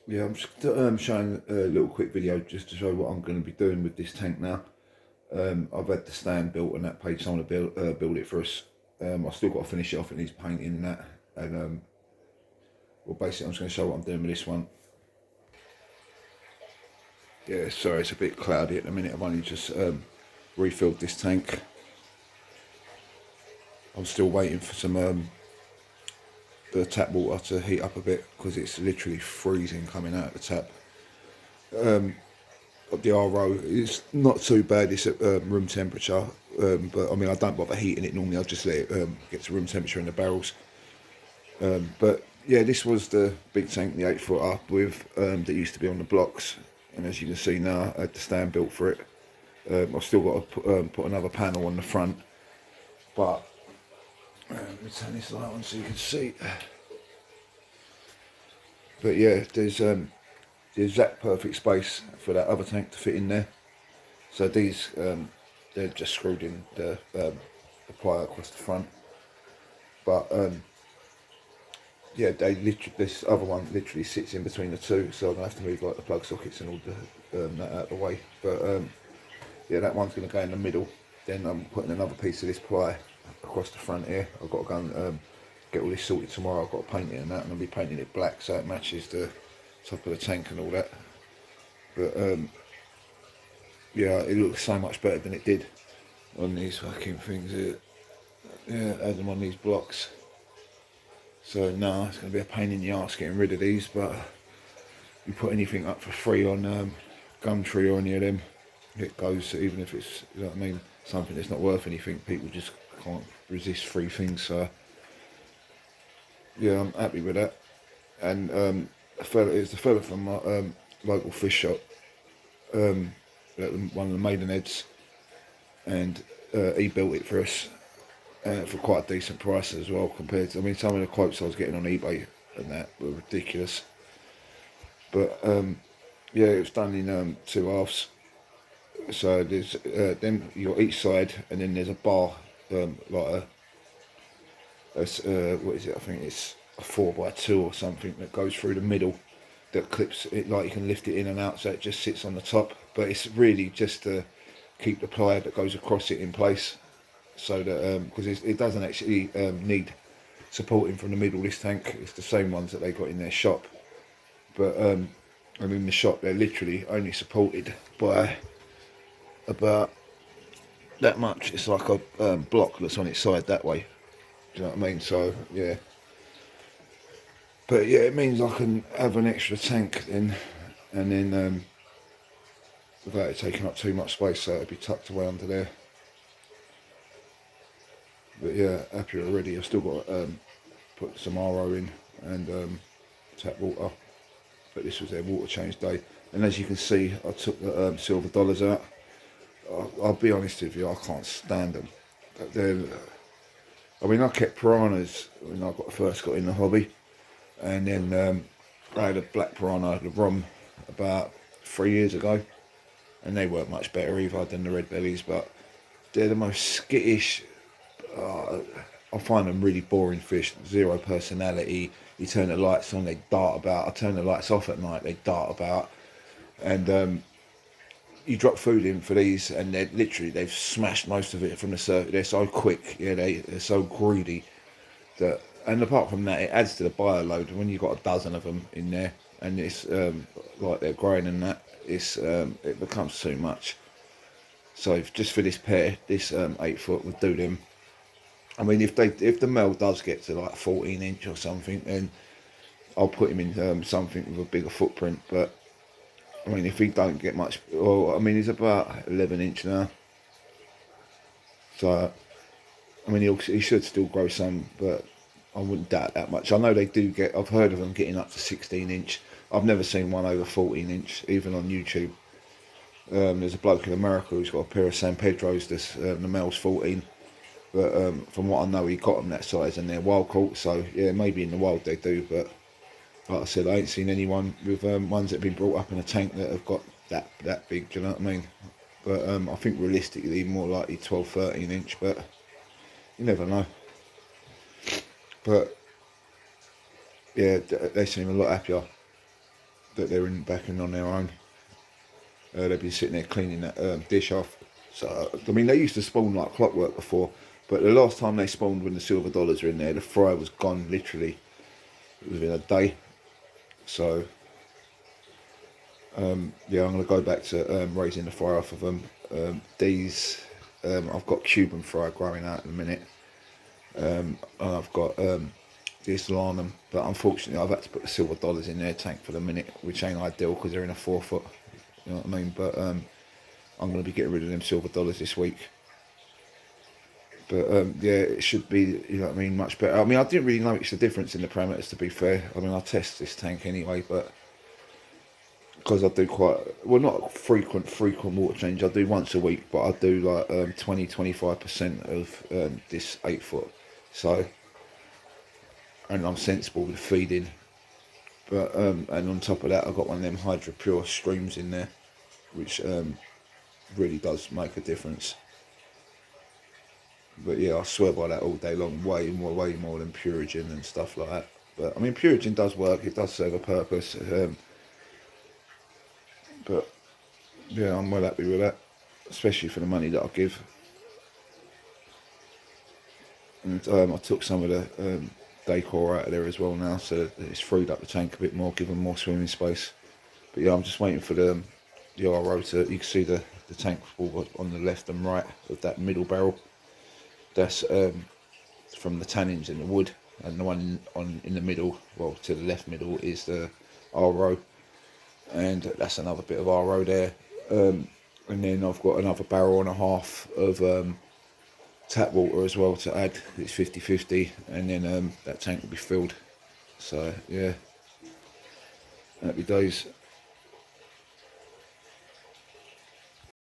Yeah, I'm just showing a little quick video just to show what I'm going to be doing with this tank now. I've had the stand built and that paid someone to build it for us. I've still got to finish it off. It needs painting and that. And well, basically I'm just going to show what I'm doing with this one. Yeah, sorry, it's a bit cloudy at the minute. I've only just refilled this tank. I'm still waiting for some the tap water to heat up a bit because it's literally freezing coming out of the tap. The RO is not too bad. It's at room temperature, but I mean I don't bother heating it normally. I just let it get to room temperature in the barrels. But yeah, this was the big tank, the 8-footer with that used to be on the blocks, and as you can see now, I had the stand built for it. I've still got to put another panel on the front, but let me turn this light on so you can see. But yeah, there's the exact perfect space for that other tank to fit in there. So these they're just screwed in the ply across the front, but yeah, they literally, this other one literally sits in between the two, so I'm gonna have to move like the plug sockets and all the that out of the way. But yeah, that one's gonna go in the middle. Then I'm putting another piece of this ply across the front here. I've got to go and get all this sorted tomorrow. I've got to paint it and that, and I'll be painting it black so it matches the top of the tank and all that. But yeah, it looks so much better than it did on these fucking things here. Yeah, as them on these blocks. So no, it's going to be a pain in the arse getting rid of these, but you put anything up for free on Gumtree or any of them, it goes, even if it's, you know what I mean, something that's not worth anything, people just can't resist free things. So yeah, I'm happy with that. And it's the fella from my local fish shop, one of the Maidenheads, and he built it for us for quite a decent price as well compared to, I mean, some of the quotes I was getting on eBay and that were ridiculous. But yeah, it was done in two halves. So there's then you got each side, and then there's a bar, like what is it? I think it's a 4x2 or something that goes through the middle, that clips it, like you can lift it in and out, so it just sits on the top. But it's really just to keep the ply that goes across it in place, so that because it doesn't actually need supporting from the middle. This tank, it's the same ones that they got in their shop, but and in the shop they're literally only supported by about that much. It's like a block that's on its side that way. Do you know what I mean? So yeah, but yeah, it means I can have an extra tank then, and then without it taking up too much space, so it'll be tucked away under there. But yeah, happy already. I've still got to put some RO in and tap water, but this was their water change day. And as you can see, I took the silver dollars out. I'll be honest with you, I can't stand them. They're, I mean, I kept piranhas when I first got in the hobby, and then I had a black piranha, the Rom, about 3 years ago, and they weren't much better either than the red bellies, but they're the most skittish. I find them really boring fish, zero personality. You turn the lights on, they dart about. I turn the lights off at night, they dart about. And you drop food in for these, and they've smashed most of it from the surface. They're so quick, yeah, they're so greedy that. And apart from that, it adds to the bio load when you've got a dozen of them in there, and it's like they're growing and that. It becomes too much. So just for this pair, this 8-foot would do them. I mean, if the male does get to like 14-inch or something, then I'll put him in something with a bigger footprint. But I mean, if he don't get much, well, I mean, he's about 11-inch now. So I mean, he should still grow some, but I wouldn't doubt that much. I know they do get. I've heard of them getting up to 16-inch. I've never seen one over 14-inch, even on YouTube. There's a bloke in America who's got a pair of San Pedros. The male's 14. But from what I know, he got them that size, and they're wild caught. So yeah, maybe in the wild they do. But like I said, I ain't seen anyone with ones that have been brought up in a tank that have got that big. Do you know what I mean? But I think realistically, more likely 12, 13-inch. But you never know. But yeah, they seem a lot happier. that they're in back and on their own. They've been sitting there cleaning that dish off. So I mean, they used to spawn like clockwork before, but the last time they spawned when the silver dollars were in there, the fry was gone literally within a day. So yeah, I'm going to go back to raising the fry off of them. These I've got Cuban fry growing out in a minute. And I've got this Lanham, but unfortunately I've had to put the silver dollars in their tank for the minute, which ain't ideal because they're in a 4 foot. You know what I mean? But I'm going to be getting rid of them silver dollars this week. But yeah, it should be, you know what I mean, much better. I mean, I didn't really notice the difference in the parameters, to be fair. I mean, I test this tank anyway, but because I do quite, well, not frequent water change. I do once a week, but I do like 20-25% of this 8 foot. So, and I'm sensible with feeding. But and on top of that, I've got one of them Hydro Pure streams in there, which really does make a difference. But yeah, I swear by that all day long, way more than Purigen and stuff like that. But I mean, Purigen does work; it does serve a purpose. But yeah, I'm well happy with that, especially for the money that I give. And I took some of the decor out of there as well now, so it's freed up the tank a bit more, given more swimming space. But yeah, I'm just waiting for the RO to, you can see the tank on the left and right of that middle barrel. That's from the tannins in the wood, and the one in the middle, well, to the left middle, is the RO, and that's another bit of RO there. And then I've got another barrel and a half of tap water as well to add. It's 50-50, and then that tank will be filled. So yeah, happy days.